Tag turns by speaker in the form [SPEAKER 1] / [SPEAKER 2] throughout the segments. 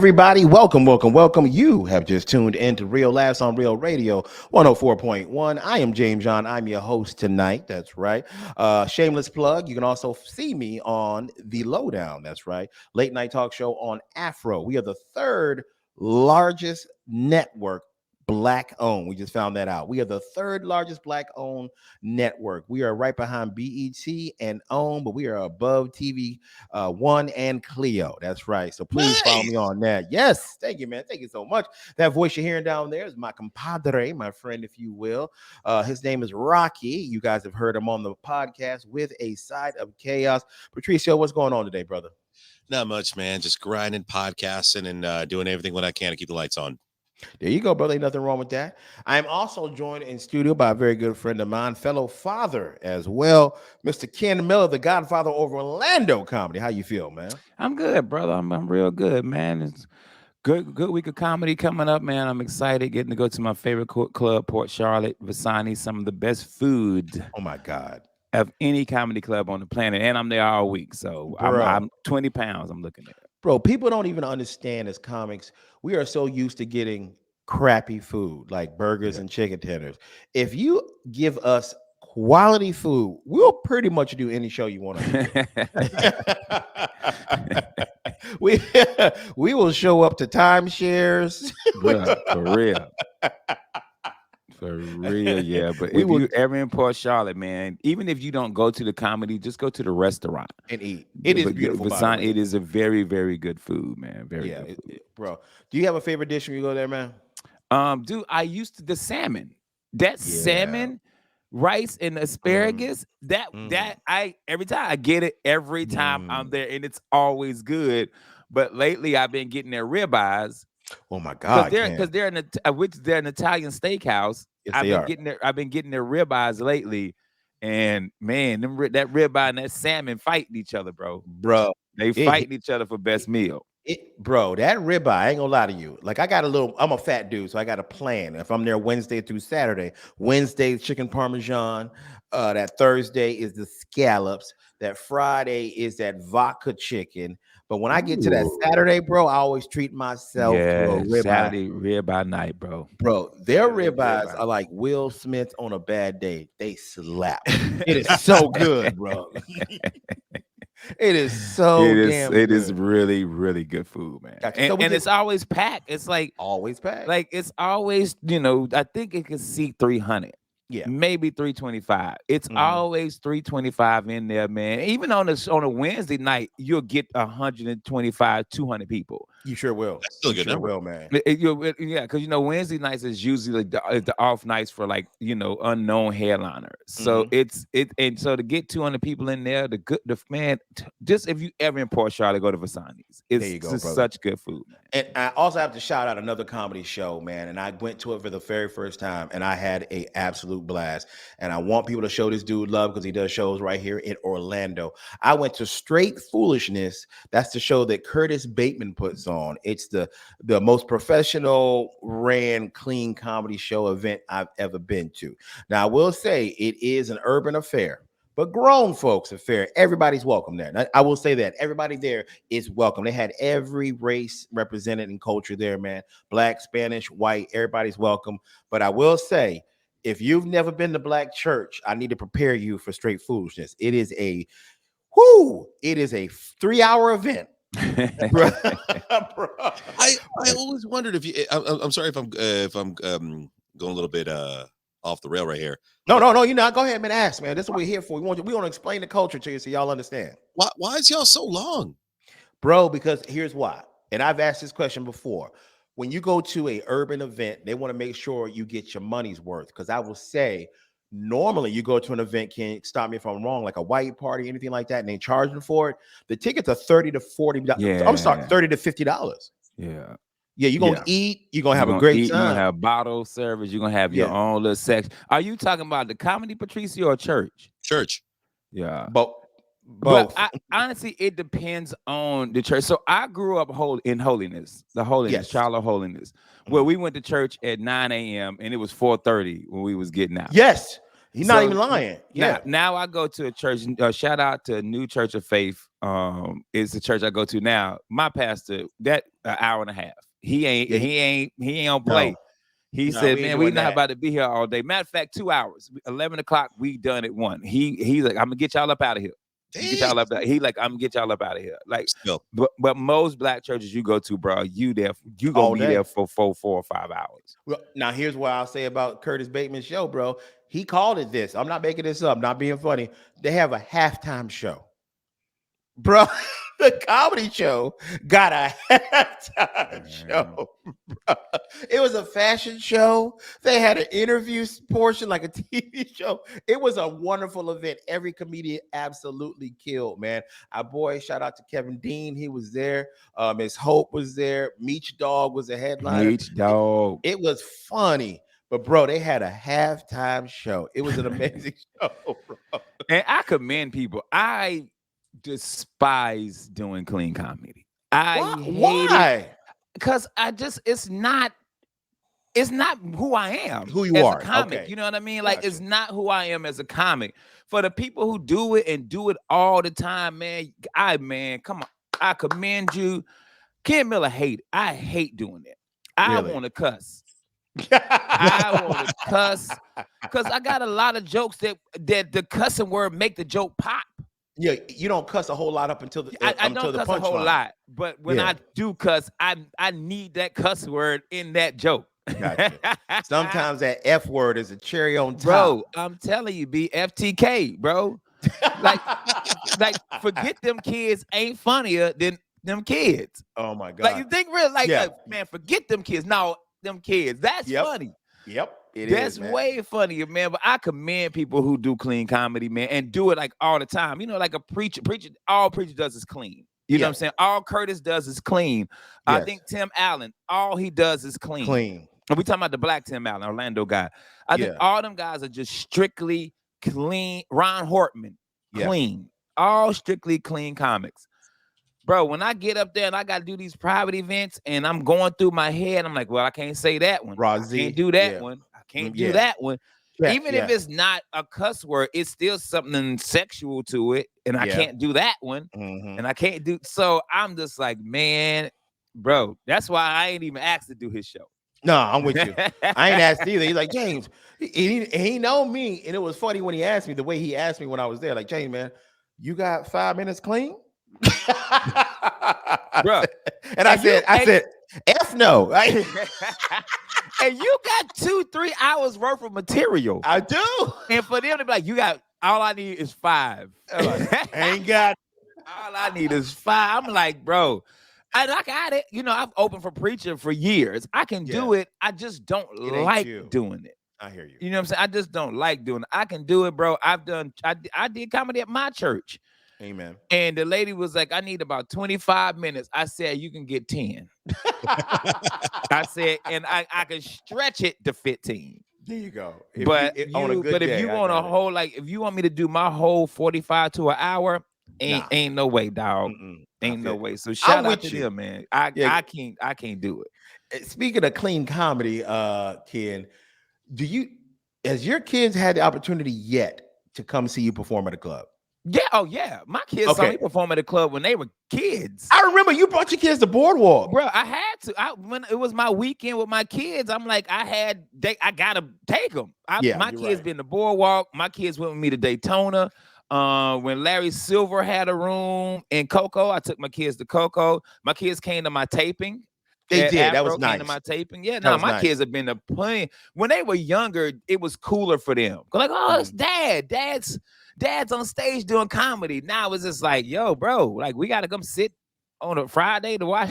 [SPEAKER 1] Everybody, welcome. You have just tuned into Real Laughs on Real Radio 104.1. I am James John. I'm your host tonight. That's right. Shameless plug. You can also see me on The Lowdown. That's right. Late night talk show on Afro. We are the third largest network black owned. We just found that out. We are the third largest black owned network. We are right behind BET and OWN, but we are above TV One and Clio. That's right. So please follow me
[SPEAKER 2] Nice.
[SPEAKER 1] on that. Yes, thank you, man. Thank you so much. That voice you're hearing down there is my compadre, my friend, if you will. His name is Rocky. You guys have heard him on the podcast with a side of chaos. Patricio, what's going on today, brother?
[SPEAKER 2] Not much, man. Just grinding, podcasting, and doing everything what I can to keep the lights on.
[SPEAKER 1] There you go, brother. Ain't nothing wrong with that. I am also joined in studio by a very good friend of mine, fellow father as well, Mr. Ken Miller, the Godfather over Orlando comedy. How you feel, man?
[SPEAKER 3] I'm good, brother. I'm real good, man. It's good week of comedy coming up, man. I'm excited getting to go to my favorite club, Port Charlotte, Visani. Some of the best food
[SPEAKER 1] Oh my God,
[SPEAKER 3] of any comedy club on the planet, and I'm there all week. So
[SPEAKER 1] bro.
[SPEAKER 3] I'm 20 pounds. I'm looking at.
[SPEAKER 1] Bro, people don't even understand as comics, we are so used to getting crappy food like burgers
[SPEAKER 3] Yeah.
[SPEAKER 1] and chicken tenders. If you give us quality food, we'll pretty much do any show you want to do. we we will show up to timeshares.
[SPEAKER 3] Bruh, for real. For real, yeah. But
[SPEAKER 1] We
[SPEAKER 3] if
[SPEAKER 1] will-
[SPEAKER 3] you ever in Port Charlotte, man, even if you don't go to the comedy, just go to the restaurant.
[SPEAKER 1] And eat. It is
[SPEAKER 3] But
[SPEAKER 1] beautiful. by the
[SPEAKER 3] Visani,
[SPEAKER 1] way.
[SPEAKER 3] it is a very, very good food, man. Very
[SPEAKER 1] Yeah,
[SPEAKER 3] good food.
[SPEAKER 1] bro. Do you have a favorite dish when you go there, man?
[SPEAKER 3] Dude, I used to the salmon. That
[SPEAKER 1] Yeah.
[SPEAKER 3] salmon, rice, and asparagus. That I every time I get it, every time I'm there, and it's always good. But lately, I've been getting their ribeyes
[SPEAKER 1] Oh my God,
[SPEAKER 3] because they're they're an Italian steakhouse.
[SPEAKER 1] Yes,
[SPEAKER 3] I've
[SPEAKER 1] they
[SPEAKER 3] been
[SPEAKER 1] are.
[SPEAKER 3] getting I've been getting their ribeyes lately, and man, that ribeye and that salmon fighting each other, bro.
[SPEAKER 1] Bro.
[SPEAKER 3] They
[SPEAKER 1] It-
[SPEAKER 3] fighting each other for best meal.
[SPEAKER 1] Bro, that ribeye, I ain't gonna lie to you. Like, I'm a fat dude, so I got a plan. If I'm there Wednesday through Saturday, Wednesday chicken parmesan, that Thursday is the scallops, that Friday is that vodka chicken. But when I get to that
[SPEAKER 3] Ooh.
[SPEAKER 1] Saturday, bro, I always treat myself to a
[SPEAKER 3] Yeah,
[SPEAKER 1] ribeye.
[SPEAKER 3] Saturday ribeye night, bro.
[SPEAKER 1] Bro, their
[SPEAKER 3] Saturday
[SPEAKER 1] ribeyes
[SPEAKER 3] ribeye.
[SPEAKER 1] are like Will Smith on a bad day. They slap. It is so good, bro. It is so damn
[SPEAKER 3] It
[SPEAKER 1] good.
[SPEAKER 3] is really, really good food, man.
[SPEAKER 1] Gotcha. So
[SPEAKER 3] And,
[SPEAKER 1] we
[SPEAKER 3] and
[SPEAKER 1] just-
[SPEAKER 3] it's always packed. It's
[SPEAKER 1] Always packed.
[SPEAKER 3] it's always, I think it can seat 300.
[SPEAKER 1] Yeah.
[SPEAKER 3] Maybe 325. It's
[SPEAKER 1] Mhm.
[SPEAKER 3] always 325 in there, man. Even on a Wednesday night, you'll get 125, 200 people.
[SPEAKER 1] You sure will.
[SPEAKER 2] That's still a
[SPEAKER 1] You
[SPEAKER 2] good
[SPEAKER 1] sure
[SPEAKER 2] number.
[SPEAKER 1] will, man.
[SPEAKER 3] Yeah, because Wednesday nights is usually the off nights for unknown headliners. So and so to get 200 people in there, just if you ever in Port Charlotte, go to Vasani's. It's
[SPEAKER 1] There you go,
[SPEAKER 3] just
[SPEAKER 1] brother.
[SPEAKER 3] such good food, man.
[SPEAKER 1] And I also have to shout out another comedy show, man. And I went to it for the very first time, and I had a absolute blast. And I want people to show this dude love because he does shows right here in Orlando. I went to Straight Foolishness. That's the show that Curtis Bateman puts on. It's the most professional, ran, clean comedy show event I've ever been to. Now, I will say it is an urban affair. But grown folks affair, everybody's welcome there. Now, I will say that everybody there is welcome. They had every race represented in culture there, man. Black, Spanish, white, everybody's welcome. But I will say, if you've never been to Black church, I need to prepare you for Straight Foolishness. It is a 3-hour event. Bro.
[SPEAKER 2] I always wondered if you. I'm sorry if I'm going a little bit off the rail right here.
[SPEAKER 1] No, you're not. Go ahead, man. Ask, man. This is what we're here for. We want to explain the culture to you so y'all understand.
[SPEAKER 2] Why is y'all so long?
[SPEAKER 1] Bro, because here's why. And I've asked this question before. When you go to a urban event, they want to make sure you get your money's worth. Because I will say, normally you go to an event, can't stop me if I'm wrong, like a white party, anything like that, and they charging for it. The tickets are $30 to $40.
[SPEAKER 3] Yeah.
[SPEAKER 1] I'm sorry, $30 to $50.
[SPEAKER 3] Yeah.
[SPEAKER 1] Yeah, you're gonna eat, you're gonna have a great
[SPEAKER 3] You're
[SPEAKER 1] time.
[SPEAKER 3] gonna have bottle service, you're gonna have your own little section. Are you talking about the comedy Patricio or church?
[SPEAKER 2] Church.
[SPEAKER 3] Yeah.
[SPEAKER 1] Both.
[SPEAKER 3] But honestly, it depends on the church. So I grew up in holiness, the holiness,
[SPEAKER 1] Yes.
[SPEAKER 3] child of holiness. Where we went to church at 9 a.m. and it was 4:30 when we was getting out.
[SPEAKER 1] Yes. He's not
[SPEAKER 3] So,
[SPEAKER 1] even lying. Yeah.
[SPEAKER 3] Now I go to a church. Shout out to New Church of Faith. Is the church I go to now. My pastor, that an hour and a half. He ain't on play.
[SPEAKER 1] No.
[SPEAKER 3] He
[SPEAKER 1] No,
[SPEAKER 3] said,
[SPEAKER 1] we ain't
[SPEAKER 3] "Man, we
[SPEAKER 1] doing
[SPEAKER 3] not
[SPEAKER 1] that.
[SPEAKER 3] about to be here all day." Matter of fact, 2 hours. 11 o'clock, we done at 1. He's like, "I'm gonna get y'all up out of here." Get y'all up out. He like, "I'm gonna get y'all up out of here." Like,
[SPEAKER 2] Still.
[SPEAKER 3] but most black churches you go to, bro, you
[SPEAKER 1] All
[SPEAKER 3] gonna be
[SPEAKER 1] day.
[SPEAKER 3] there for 4 or 5 hours.
[SPEAKER 1] Well, now here's what I'll say about Curtis Bateman's show, bro. He called it this. I'm not making this up, not being funny. They have a halftime show. Bro, the comedy show got a halftime show. Bro. It was a fashion show. They had an interview portion like a TV show. It was a wonderful event. Every comedian absolutely killed, man. Our boy, shout out to Kevin Dean. He was there. Miss Hope was there. Meech Dog was a headliner.
[SPEAKER 3] Meech Dog.
[SPEAKER 1] It was funny. But bro, they had a halftime show. It was an amazing show, bro.
[SPEAKER 3] And I commend people. I despise doing clean comedy. I hate it
[SPEAKER 1] Why?
[SPEAKER 3] because it's not who I am.
[SPEAKER 1] Who you
[SPEAKER 3] as
[SPEAKER 1] are.
[SPEAKER 3] A comic.
[SPEAKER 1] Okay.
[SPEAKER 3] You know what I mean? Like, it's
[SPEAKER 1] Gotcha.
[SPEAKER 3] not who I am as a comic. For the people who do it and do it all the time, man, come on. I commend you. Ken Miller hate it. I hate doing it. I
[SPEAKER 1] Really?
[SPEAKER 3] want to cuss. I want to cuss because I got a lot of jokes that the cussing word make the joke pop.
[SPEAKER 1] Yeah, you don't cuss a whole lot up until the
[SPEAKER 3] I
[SPEAKER 1] until
[SPEAKER 3] don't
[SPEAKER 1] the
[SPEAKER 3] cuss a whole
[SPEAKER 1] punchline.
[SPEAKER 3] lot, but when
[SPEAKER 1] Yeah.
[SPEAKER 3] I do cuss, I need that cuss word in that joke.
[SPEAKER 1] Gotcha. Sometimes that F word is a cherry on top.
[SPEAKER 3] Bro, I'm telling you, FTK, bro. Like forget them kids ain't funnier than them kids.
[SPEAKER 1] Oh my God.
[SPEAKER 3] Like, you think real
[SPEAKER 1] Yeah.
[SPEAKER 3] like, man, forget them kids. No, them kids. That's
[SPEAKER 1] Yep.
[SPEAKER 3] funny.
[SPEAKER 1] Yep.
[SPEAKER 3] That's way funnier, man. But I commend people who do clean comedy, man, and do it like all the time. You know, like a preacher, all preacher does is clean. You know what I'm saying? All Curtis does is clean. I
[SPEAKER 1] Yes.
[SPEAKER 3] think Tim Allen, all he does is clean.
[SPEAKER 1] Clean.
[SPEAKER 3] And we talking about the black Tim Allen, Orlando guy. I think all them guys are just strictly clean. Ron Hortman, clean. All strictly clean comics. Bro, when I get up there and I got to do these private events and I'm going through my head, I'm like, well, I can't say that one. I can't do that one. I can't do that one.
[SPEAKER 1] Yeah,
[SPEAKER 3] Even if it's not a cuss word, it's still something sexual to it. And I can't do that one.
[SPEAKER 1] Mhm.
[SPEAKER 3] And I can't do. So I'm just like, man, bro, that's why I ain't even asked to do his show.
[SPEAKER 1] No, I'm with you. I ain't asked either. He's like, James, he know me. And it was funny when he asked me, the way he asked me when I was there, like, James, man, you got 5 minutes clean?
[SPEAKER 3] Bro.
[SPEAKER 1] And I said, F no. Right?
[SPEAKER 3] And you got 2-3 hours worth of material.
[SPEAKER 1] I do.
[SPEAKER 3] And for them to be like, you got, all I need is 5.
[SPEAKER 1] Like, ain't got.
[SPEAKER 3] All I need is 5. I'm like, bro, I got it. You know, I've opened for preaching for years. I can do it. I just don't like doing it.
[SPEAKER 1] I hear you.
[SPEAKER 3] You know what I'm saying? I just don't like doing it. I can do it, bro. I did comedy at my church.
[SPEAKER 1] Amen.
[SPEAKER 3] And the lady was like, I need about 25 minutes. I said, you can get 10. I said, and I can stretch it to 15.
[SPEAKER 1] There you go.
[SPEAKER 3] If you want a whole, like, if you want me to do my whole 45 to an hour, ain't no way, dog. Ain't no way. So shout out to them, man. I can't do it.
[SPEAKER 1] Speaking of clean comedy, Ken, has your kids had the opportunity yet to come see you perform at a club?
[SPEAKER 3] Yeah, oh yeah. My kids saw me perform at a club when they were kids.
[SPEAKER 1] I remember you brought your kids to Boardwalk.
[SPEAKER 3] Bro, I had to. When it was my weekend with my kids, I'm like, I gotta take them. My kids been to Boardwalk. My kids went with me to Daytona. When Larry Silver had a room in Coco, I took my kids to Coco. My kids came to my taping.
[SPEAKER 1] They did.
[SPEAKER 3] Afro
[SPEAKER 1] that was nice.
[SPEAKER 3] Came to my taping. Yeah, no, my kids have been to plenty. When they were younger, it was cooler for them. Like, oh, it's Dad's on stage doing comedy. Now it's just like, yo, bro, like, we gotta come sit on a Friday to watch.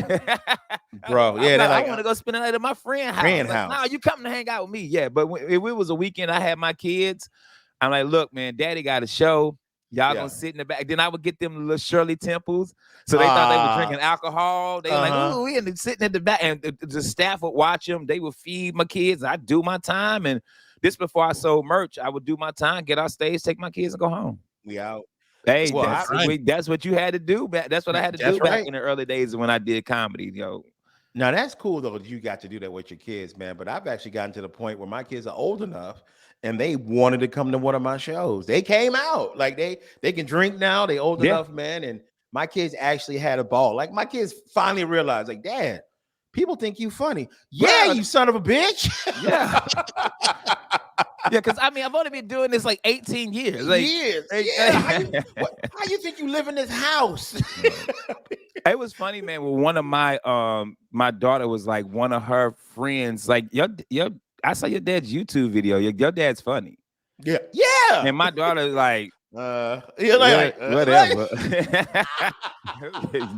[SPEAKER 1] Bro, yeah,
[SPEAKER 3] I want to go spend the night at my friend's house. No, you come to hang out with me. Yeah, but if it was a weekend, I had my kids. I'm like, look, man, Daddy got a show. Y'all gonna sit in the back. Then I would get them little Shirley Temples. So they thought they were drinking alcohol. They were like, ooh, we sitting at the back. And the staff would watch them. They would feed my kids. I'd do my time. And this before I sold merch, I would do my time, get off stage, take my kids, and go home.
[SPEAKER 1] We out.
[SPEAKER 3] Hey, that's what you had to do. That's what I had to do back in the early days when I did comedy, yo.
[SPEAKER 1] Now that's cool though that you got to do that with your kids, man. But I've actually gotten to the point where my kids are old enough and they wanted to come to one of my shows. They came out like they can drink now. They old
[SPEAKER 3] Yeah.
[SPEAKER 1] enough, man. And my kids actually had a ball. Like my kids finally realized, like, Dad, people think you funny. Yeah,
[SPEAKER 3] Bruh.
[SPEAKER 1] you son of a bitch.
[SPEAKER 3] Yeah. Yeah, because I mean, I've only been doing this like 18 years. Like,
[SPEAKER 1] Years.
[SPEAKER 3] Hey,
[SPEAKER 1] Yeah. How you think you live in this house?
[SPEAKER 3] it was funny, man. With one of my daughter was like one of her friends, like your I saw your dad's YouTube video. Your dad's funny.
[SPEAKER 1] Yeah. Yeah.
[SPEAKER 3] And my daughter like,
[SPEAKER 1] yeah, like,
[SPEAKER 3] whatever.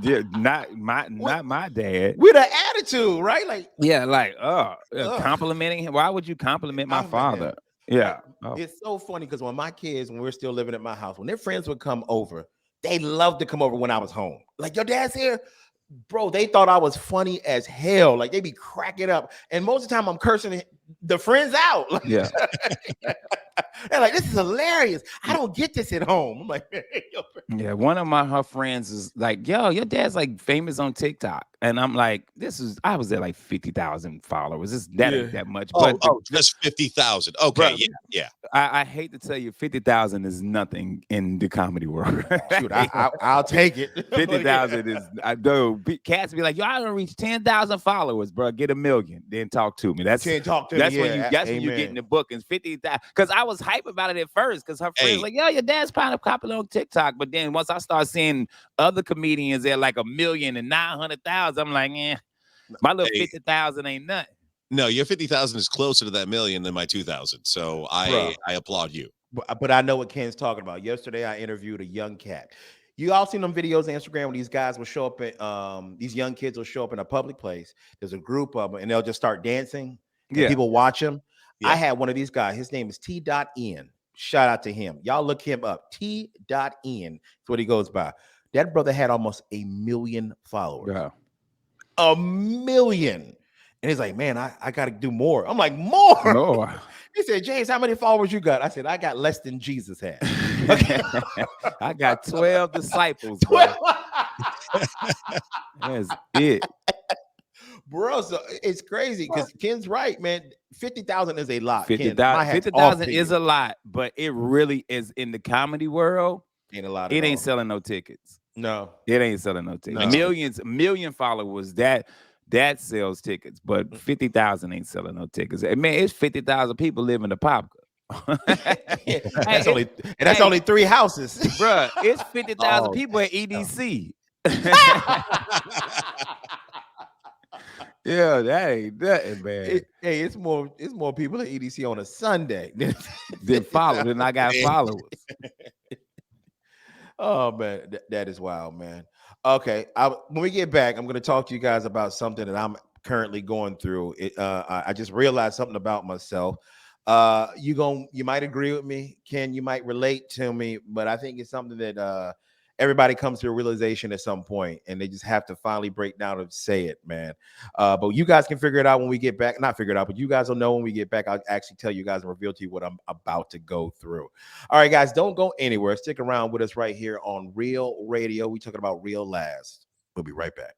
[SPEAKER 3] Yeah, not my dad.
[SPEAKER 1] with an attitude, right? Like,
[SPEAKER 3] Yeah, like
[SPEAKER 1] Ugh.
[SPEAKER 3] complimenting him. Why would you compliment my
[SPEAKER 1] Compliment
[SPEAKER 3] father?
[SPEAKER 1] him.
[SPEAKER 3] Yeah. Oh.
[SPEAKER 1] It's so funny because when my kids, when we were still living at my house, when their friends would come over, they loved to come over when I was home. Like, your dad's here. Bro, they thought I was funny as hell. Like, they be cracking up. And most of the time I'm cursing the friends out. Like,
[SPEAKER 3] Yeah.
[SPEAKER 1] they're like, this is hilarious. I don't get this at home. I'm like,
[SPEAKER 3] Yeah, one of her friends is like, yo, your dad's like famous on TikTok. And I'm like, I was at like 50,000 followers. That ain't that much. But
[SPEAKER 2] Just 50,000. Okay,
[SPEAKER 3] Bro,
[SPEAKER 2] yeah.
[SPEAKER 3] I hate to tell you, 50,000 is nothing in the comedy world.
[SPEAKER 1] shoot, I'll take it.
[SPEAKER 3] 50,000 is I know cats be like, yo, I don't reach 10,000 followers, bro. Get 1 million, then talk to me. That's
[SPEAKER 1] Can't talk to
[SPEAKER 3] that's
[SPEAKER 1] me.
[SPEAKER 3] when
[SPEAKER 1] Yeah,
[SPEAKER 3] that's when you get in the bookings. 50,000. Because I was hype about it at first because her friends like, yo, your dad's kind of popular on TikTok. But then once I start seeing other comedians at like 1,000,000 and 900,000, I'm like, my little 50,000 ain't nothing.
[SPEAKER 2] No, your 50,000 is closer to that million than my 2,000. So I applaud you.
[SPEAKER 1] But I know what Ken's talking about. Yesterday, I interviewed a young cat. You all seen them videos on Instagram when these guys will show up at these young kids will show up in a public place. There's a group of them and they'll just start dancing.
[SPEAKER 3] Yeah.
[SPEAKER 1] People watch them.
[SPEAKER 2] Yeah.
[SPEAKER 1] I had one of these guys. His name is T.N. Shout out to him. Y'all look him up. T.N. That's what he goes by. That brother had almost 1 million followers.
[SPEAKER 3] Yeah.
[SPEAKER 1] 1 million. And he's like, man, I got to do more. I'm like, more?
[SPEAKER 3] No.
[SPEAKER 1] He said, James, how many followers you got? I said, I got less than Jesus had.
[SPEAKER 3] I got 12 disciples. 12. That's it.
[SPEAKER 1] Bro, so it's crazy because Ken's right, man. 50,000 is a lot.
[SPEAKER 3] 50,000 is a lot, but it really is in the comedy world.
[SPEAKER 1] Ain't a lot.
[SPEAKER 3] It ain't selling no tickets.
[SPEAKER 1] No,
[SPEAKER 3] it ain't selling no tickets.
[SPEAKER 1] No.
[SPEAKER 3] Million followers that sells tickets, but 50,000 ain't selling no tickets. Man, it's 50,000 people live in the Popka.
[SPEAKER 1] That's only 3 houses,
[SPEAKER 3] bro. It's 50,000 people at EDC. Yeah, that ain't nothing, man.
[SPEAKER 1] It's more people at EDC on a Sunday
[SPEAKER 3] than I got followers.
[SPEAKER 1] Oh man, that is wild, man. Okay, when we get back, I'm going to talk to you guys about something that I'm currently going through. I just realized something about myself. You might agree with me, Ken. You might relate to me, but I think it's something that everybody comes to a realization at some point, and they just have to finally break down and say it, man. But you guys can figure it out when we get back. Not figure it out, but you guys will know when we get back. I'll actually tell you guys and reveal to you what I'm about to go through. All right, guys, don't go anywhere. Stick around with us right here on Real Radio. We're talking about Real Last. We'll be right back.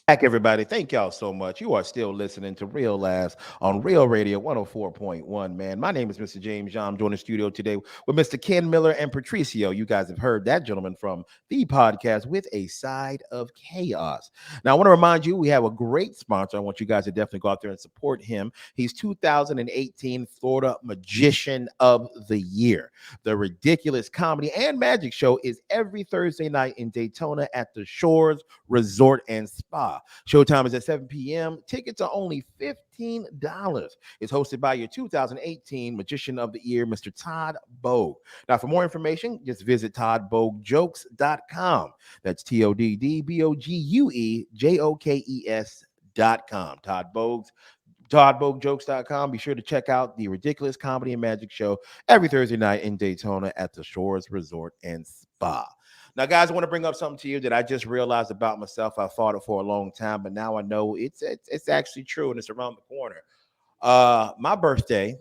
[SPEAKER 1] Back, everybody. Thank y'all so much. You are still listening to Real Laughs on Real Radio 104.1, man. My name is Mr. James John. I'm joined in the studio today with Mr. Ken Miller and Patricio. You guys have heard that gentleman from the podcast With a Side of Chaos. Now, I want to remind you, we have a great sponsor. I want you guys to definitely go out there and support him. He's 2018 Florida Magician of the Year. The Ridiculous Comedy and Magic Show is every Thursday night in Daytona at the Shores Resort and Spa. Showtime is at 7 p.m. Tickets are only $15. It's hosted by your 2018 Magician of the Year, Mr. Todd Bogue. Now, for more information, just visit toddbogujokes.com. That's TODDBOGUEJOKES.com. toddbogujokes.com. Be sure to check out the Ridiculous Comedy and Magic Show every Thursday night in Daytona at the Shores Resort and Spa. Now, guys, I want to bring up something to you that I just realized about myself. I thought it for a long time, but now I know it's actually true, and it's around the corner. My birthday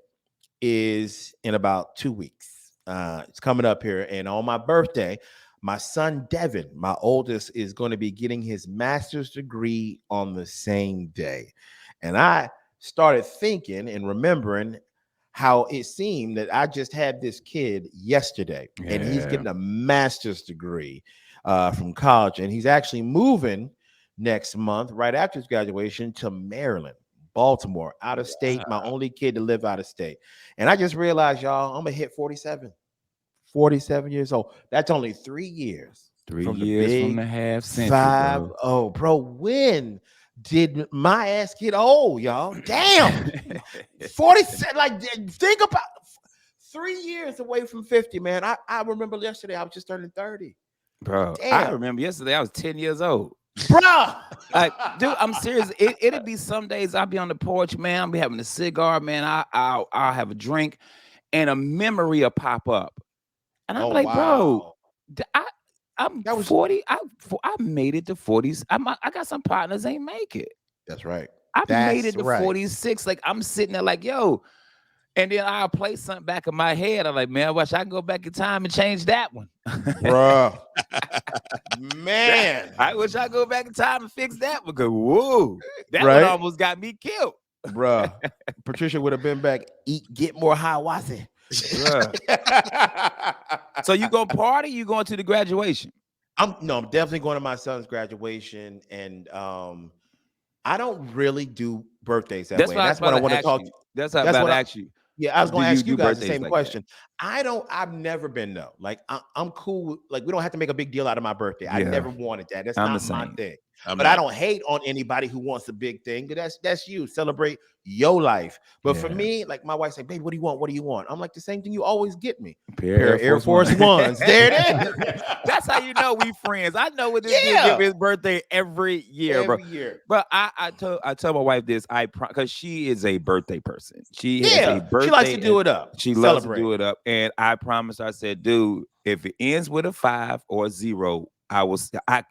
[SPEAKER 1] is in about 2 weeks. It's coming up here, and on my birthday, My son Devin, my oldest, is going to be getting his master's degree on the same day. And I started thinking and remembering how it seemed that I just had this kid yesterday, and he's
[SPEAKER 3] Yeah.
[SPEAKER 1] getting a master's degree from college, and he's actually moving next month, right after his graduation, to Maryland, Baltimore, out of state. My only kid to live out of state. And I just realized, y'all, I'm gonna hit 47 years old. That's only 3 years.
[SPEAKER 3] 3
[SPEAKER 1] from the
[SPEAKER 3] years from
[SPEAKER 1] big
[SPEAKER 3] the half century,
[SPEAKER 1] five.
[SPEAKER 3] bro.
[SPEAKER 1] Oh, bro, when did my ass get old, y'all? Damn. 47. Like, think about 3 years away from 50, man. I remember yesterday I was just turning 30.
[SPEAKER 3] Bro, I
[SPEAKER 1] Damn.
[SPEAKER 3] remember yesterday I was 10 years old.
[SPEAKER 1] Bruh.
[SPEAKER 3] Like, dude, I'm serious. It'll be some days I'll be on the porch, man. I'll be having a cigar, man. I'll have a drink, and a memory will pop up. And I'm like, bro, I'm
[SPEAKER 1] That was-
[SPEAKER 3] 40. I made it to 40s. I got some partners ain't make it.
[SPEAKER 1] That's right.
[SPEAKER 3] I made
[SPEAKER 1] That's
[SPEAKER 3] it to
[SPEAKER 1] right.
[SPEAKER 3] 46. Like, I'm sitting there like, yo. And then I'll play something back in my head. I'm like, man, I wish I can go back in time and change that one.
[SPEAKER 1] Bruh. Man.
[SPEAKER 3] I wish I could go back in time and fix that one. Because, whoa, that
[SPEAKER 1] Right?
[SPEAKER 3] one almost got me killed.
[SPEAKER 1] Bruh. Patricia would have been back, get more Hiawassee.
[SPEAKER 3] So you gonna party? You going to the graduation?
[SPEAKER 1] I'm definitely going to my son's graduation, and I don't really do birthdays that way. That's what I want to talk.
[SPEAKER 3] That's how
[SPEAKER 1] That's
[SPEAKER 3] I
[SPEAKER 1] what I-
[SPEAKER 3] ask you.
[SPEAKER 1] Yeah, I was
[SPEAKER 3] Do
[SPEAKER 1] going to
[SPEAKER 3] you
[SPEAKER 1] ask you
[SPEAKER 3] do
[SPEAKER 1] guys the
[SPEAKER 3] birthdays
[SPEAKER 1] same
[SPEAKER 3] like that?
[SPEAKER 1] question. I've never been though. Like I'm cool. Like we don't have to make a big deal out of my birthday. I
[SPEAKER 3] Yeah.
[SPEAKER 1] never wanted that. That's
[SPEAKER 3] I'm
[SPEAKER 1] not
[SPEAKER 3] the
[SPEAKER 1] my
[SPEAKER 3] same.
[SPEAKER 1] thing.
[SPEAKER 2] I'm
[SPEAKER 1] But
[SPEAKER 2] not.
[SPEAKER 1] I don't hate on anybody who wants a big thing. That's you. Celebrate your life. But for
[SPEAKER 3] Yeah.
[SPEAKER 1] me, like my wife's like, baby, what do you want? What do you want? I'm like, the same thing you always get me.
[SPEAKER 3] Pair
[SPEAKER 1] Pair of Air Force Ones. There it is.
[SPEAKER 3] That's how you know we friends. I know what this
[SPEAKER 1] Yeah.
[SPEAKER 3] dude give his birthday every year, bro.
[SPEAKER 1] Every year.
[SPEAKER 3] But I told my wife this. Because she is a birthday person. She has a
[SPEAKER 1] Yeah.
[SPEAKER 3] birthday.
[SPEAKER 1] She likes to do it up.
[SPEAKER 3] She loves to do it up. And I promised her, I said, dude, if it ends with a 5 or a 0,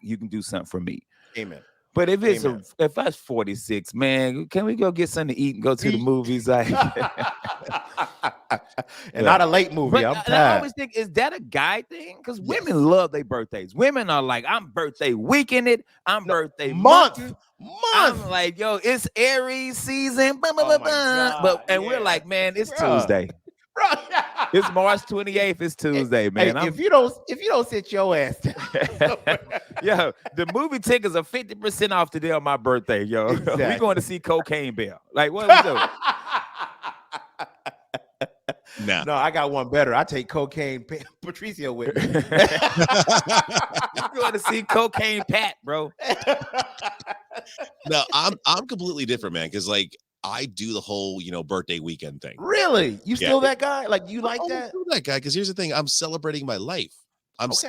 [SPEAKER 3] you can do something for me.
[SPEAKER 1] Amen.
[SPEAKER 3] But if it's
[SPEAKER 1] Amen.
[SPEAKER 3] if that's 46, man, can we go get something to eat and go to the movies? Like,
[SPEAKER 1] And not a late movie.
[SPEAKER 3] but
[SPEAKER 1] I'm
[SPEAKER 3] I
[SPEAKER 1] tired.
[SPEAKER 3] always think, is that a guy thing? Because women love their birthdays. Women are like, I'm birthday weekend it. I'm birthday
[SPEAKER 1] month.
[SPEAKER 3] I'm like, yo, it's Aries season. Blah, blah,
[SPEAKER 1] Oh
[SPEAKER 3] blah,
[SPEAKER 1] my
[SPEAKER 3] blah.
[SPEAKER 1] God,
[SPEAKER 3] And we're
[SPEAKER 1] yeah.
[SPEAKER 3] like, man, it's
[SPEAKER 1] Bruh.
[SPEAKER 3] Tuesday.
[SPEAKER 1] Bro.
[SPEAKER 3] It's March 28th. It's Tuesday, man.
[SPEAKER 1] Hey, if you don't sit your ass down.
[SPEAKER 3] Yo, the movie tickets are 50% off today on my birthday, yo. We
[SPEAKER 1] Exactly.
[SPEAKER 3] going to see Cocaine Bear. Like, what we doing?
[SPEAKER 2] Nah.
[SPEAKER 1] No, I got one better. I take Cocaine Patricio with me.
[SPEAKER 3] We going to see Cocaine Pat, bro.
[SPEAKER 2] No, I'm completely different, man. Because like I do the whole birthday weekend thing.
[SPEAKER 1] Really? You
[SPEAKER 2] Yeah.
[SPEAKER 1] still that guy? Like you like
[SPEAKER 2] I'm
[SPEAKER 1] that?
[SPEAKER 2] still that guy. Because here's the thing: I'm celebrating my life.
[SPEAKER 1] Okay.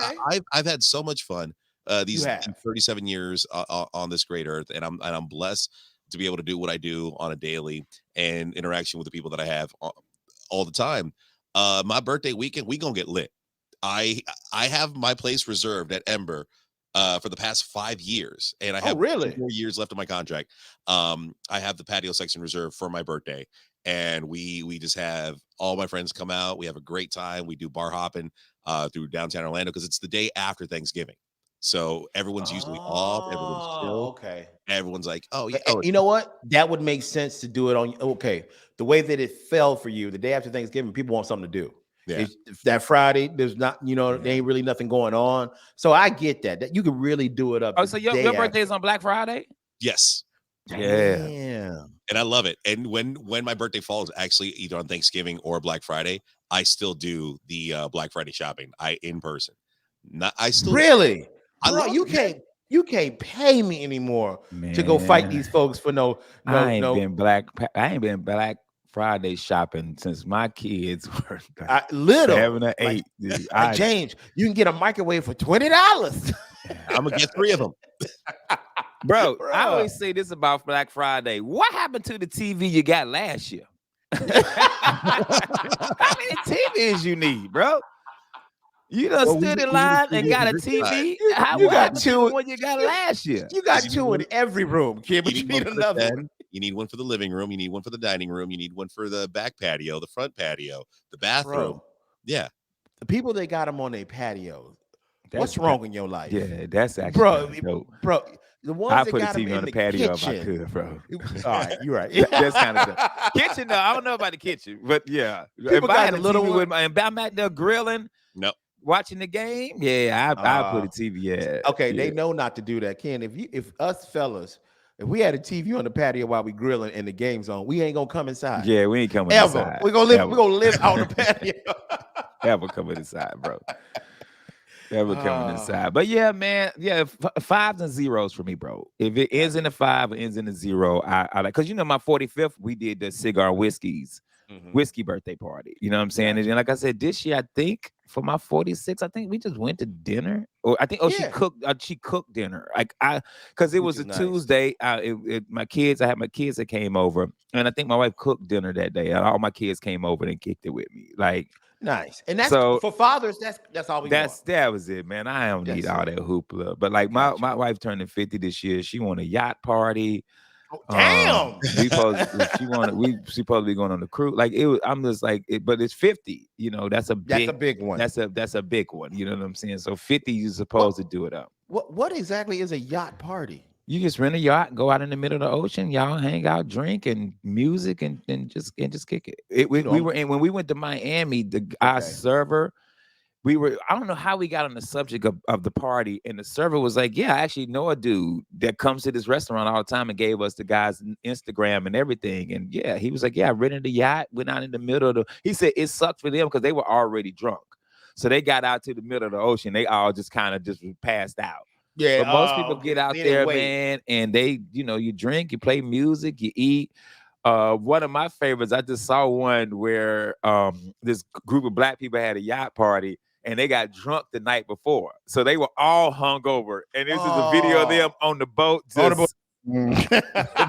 [SPEAKER 2] I've had so much fun these
[SPEAKER 1] have.
[SPEAKER 2] 37 years on this great earth, and I'm blessed to be able to do what I do on a daily and interaction with the people that I have all the time. My birthday weekend, we gonna get lit. I have my place reserved at Ember for the past 5 years, and I have
[SPEAKER 1] really?
[SPEAKER 2] 2 more years left of my contract. I have the patio section reserved for my birthday, and we just have all my friends come out. We have a great time. We do bar hopping through downtown Orlando because it's the day after Thanksgiving, so everyone's usually off. Everyone's chill.
[SPEAKER 1] Okay.
[SPEAKER 2] Everyone's like, oh yeah,
[SPEAKER 1] You know what? That would make sense to do it on. Okay, the way that it fell for you, the day after Thanksgiving, people want something to do.
[SPEAKER 2] Yeah.
[SPEAKER 1] That Friday, there's not, there ain't really nothing going on. So I get that you could really do it up.
[SPEAKER 3] Oh, so your birthday is on Black Friday?
[SPEAKER 2] yes.
[SPEAKER 3] Yeah.
[SPEAKER 1] Damn.
[SPEAKER 2] And I love it. And when my birthday falls actually either on Thanksgiving or Black Friday, I still do the Black Friday shopping. In person. I still
[SPEAKER 1] Really?
[SPEAKER 2] I
[SPEAKER 1] Bro,
[SPEAKER 2] love
[SPEAKER 1] you
[SPEAKER 2] it, man.
[SPEAKER 1] can't pay me anymore to go fight these folks for
[SPEAKER 3] I ain't been Black Friday shopping since my kids were like
[SPEAKER 1] little
[SPEAKER 3] 7 or 8. dude.
[SPEAKER 1] James, you can get a microwave for $20.
[SPEAKER 2] I'm gonna get 3 of them.
[SPEAKER 3] Bro,
[SPEAKER 1] Bruh.
[SPEAKER 3] I always say this about Black Friday. What happened to the TV you got last year? How many TVs you need, bro? You done
[SPEAKER 2] Well,
[SPEAKER 3] stood
[SPEAKER 2] we
[SPEAKER 3] in line and
[SPEAKER 2] did
[SPEAKER 3] got a
[SPEAKER 2] this
[SPEAKER 3] TV?
[SPEAKER 1] You
[SPEAKER 3] What
[SPEAKER 1] got
[SPEAKER 3] happened to
[SPEAKER 1] two-
[SPEAKER 3] the one you got last year?
[SPEAKER 1] You got
[SPEAKER 2] You
[SPEAKER 1] two in
[SPEAKER 2] need-
[SPEAKER 1] every room, kid, but you
[SPEAKER 2] one
[SPEAKER 1] need
[SPEAKER 2] for the
[SPEAKER 1] another
[SPEAKER 2] den,
[SPEAKER 1] one.
[SPEAKER 2] You need one for the living room. You need one for the dining room. You need one for the back patio, the front patio, the bathroom.
[SPEAKER 1] Bro,
[SPEAKER 2] Yeah.
[SPEAKER 1] the people that got them on their patios, What's wrong in your life?
[SPEAKER 3] Yeah, that's actually
[SPEAKER 1] bro,
[SPEAKER 3] kinda dope.
[SPEAKER 1] bro. The ones
[SPEAKER 3] I
[SPEAKER 1] that
[SPEAKER 3] put a
[SPEAKER 1] got them
[SPEAKER 3] TV
[SPEAKER 1] in
[SPEAKER 3] on the
[SPEAKER 1] the
[SPEAKER 3] patio if I
[SPEAKER 1] kitchen.
[SPEAKER 3] could, bro.
[SPEAKER 1] All right, you're right.
[SPEAKER 3] That's kind of dope. Kitchen, though, I don't know about the kitchen, but yeah.
[SPEAKER 1] People
[SPEAKER 3] If I
[SPEAKER 1] got
[SPEAKER 3] had
[SPEAKER 1] the
[SPEAKER 3] a
[SPEAKER 1] little
[SPEAKER 3] TV
[SPEAKER 1] one.
[SPEAKER 3] with and I'm out there grilling,
[SPEAKER 2] No.
[SPEAKER 3] watching the game, yeah, I put a TV. Yeah.
[SPEAKER 1] Okay,
[SPEAKER 3] yeah.
[SPEAKER 1] they know not to do that, Ken. If us fellas, if we had a TV on the patio while we grilling and the game's on, we ain't gonna come inside.
[SPEAKER 3] Yeah, we ain't coming
[SPEAKER 1] Ever.
[SPEAKER 3] inside.
[SPEAKER 1] We're gonna live.
[SPEAKER 3] Ever.
[SPEAKER 1] We're gonna live on the patio.
[SPEAKER 3] Ever coming inside, bro. Ever coming inside. But yeah, man. Yeah, fives and zeros for me, bro. If it ends in a 5 or ends in a 0, I like, because my 45th, we did the cigar whiskey birthday party. You know what I'm saying? And then, like I said, this year, I think for my 46, I think we just went to dinner. Or I think, she cooked dinner. Because it was a Tuesday. I had my kids that came over, and I think my wife cooked dinner that day. And all my kids came over and kicked it with me. Like,
[SPEAKER 1] nice. And that's
[SPEAKER 3] so
[SPEAKER 1] for fathers. That's all we want.
[SPEAKER 3] That was it, man. I don't need all that hoopla. But like my wife turning 50 this year. She want a yacht party.
[SPEAKER 1] Oh, damn.
[SPEAKER 3] She supposed to be going on the cruise. Like it was, I'm just like but it's 50. That's a big
[SPEAKER 1] one.
[SPEAKER 3] That's a big one. You know what I'm saying? So 50, you're supposed to do it up.
[SPEAKER 1] What exactly is a yacht party?
[SPEAKER 3] You just rent a yacht, go out in the middle of the ocean, y'all hang out, drink, and music, and just kick it. We were when we went to Miami, our server, I don't know how we got on the subject of the party, and the server was like, yeah, I actually know a dude that comes to this restaurant all the time and gave us the guy's Instagram and everything. And yeah, he was like, yeah, I rented a yacht, went out in the middle of he said it sucked for them because they were already drunk. So they got out to the middle of the ocean. They all just kind of just passed out. Yeah, but most people get out there, man, and they, you drink, you play music, you eat. One of my favorites, I just saw one where this group of black people had a yacht party and they got drunk the night before. So they were all hungover. And this is a video of them on the boat,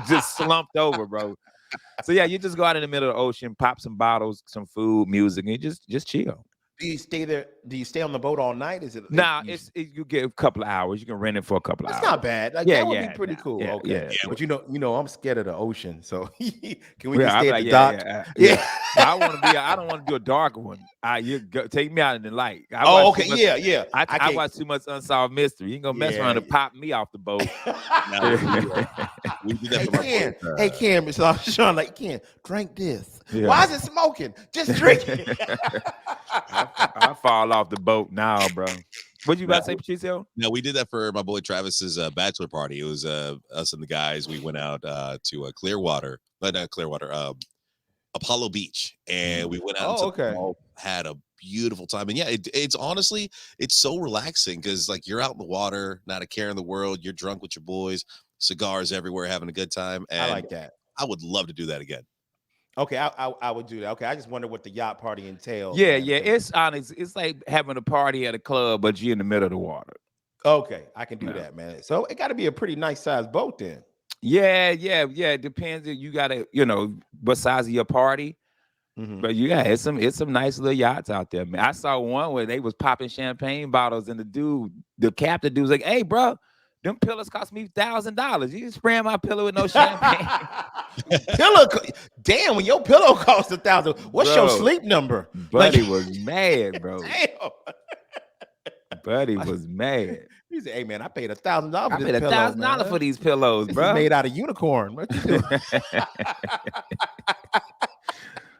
[SPEAKER 3] just slumped over, bro. So yeah, you just go out in the middle of the ocean, pop some bottles, some food, music, and just chill.
[SPEAKER 1] Do you stay there? Do you stay on the boat all night? Is it?
[SPEAKER 3] Nah, you get a couple of hours. You can rent it for a couple of hours.
[SPEAKER 1] That's not bad. Like, that would be pretty cool.
[SPEAKER 3] Yeah,
[SPEAKER 1] okay.
[SPEAKER 3] Yeah.
[SPEAKER 1] But I'm scared of the ocean. So can we just stay at the dock?
[SPEAKER 3] Yeah. I don't want to do a dark one. Take me out in the light.
[SPEAKER 1] I
[SPEAKER 3] watch too much Unsolved Mystery. You ain't gonna mess around and pop me off the boat.
[SPEAKER 2] We did that for
[SPEAKER 1] Hey, Cam, Sean, like, Ken, drink this. Yeah. Why is it smoking? Just drink it.
[SPEAKER 3] I fall off the boat now, bro. What you about to say, Patricio?
[SPEAKER 2] No, we did that for my boy Travis's bachelor party. It was us and the guys. We went out to Clearwater, but not Clearwater, Apollo Beach, and we went out. Had a beautiful time, and yeah, it's honestly, it's so relaxing because like you're out in the water, not a care in the world. You're drunk with your boys, cigars everywhere, having a good time. And
[SPEAKER 1] I like that.
[SPEAKER 2] I would love to do that again.
[SPEAKER 1] Okay, I would do that. Okay, I just wonder what the yacht party entails.
[SPEAKER 3] Yeah. It's honest. It's like having a party at a club, but you're in the middle of the water.
[SPEAKER 1] Okay, I can do that, man. So it got to be a pretty nice sized boat then.
[SPEAKER 3] Yeah. It depends. You got to, what size of your party. Mm-hmm. But it's some nice little yachts out there, man. I saw one where they was popping champagne bottles, and the captain dude was like, "Hey, bro, them pillows cost me $1,000. You just spraying my pillow with no champagne."
[SPEAKER 1] Damn, when your pillow costs $1,000, what's your sleep number?
[SPEAKER 3] Buddy was mad, bro.
[SPEAKER 1] Damn.
[SPEAKER 3] Buddy was mad.
[SPEAKER 1] He said, "Hey man, I paid $1,000 for this pillow.
[SPEAKER 3] $1,000 for these pillows, bro.
[SPEAKER 1] Made out of unicorn. What you doing?"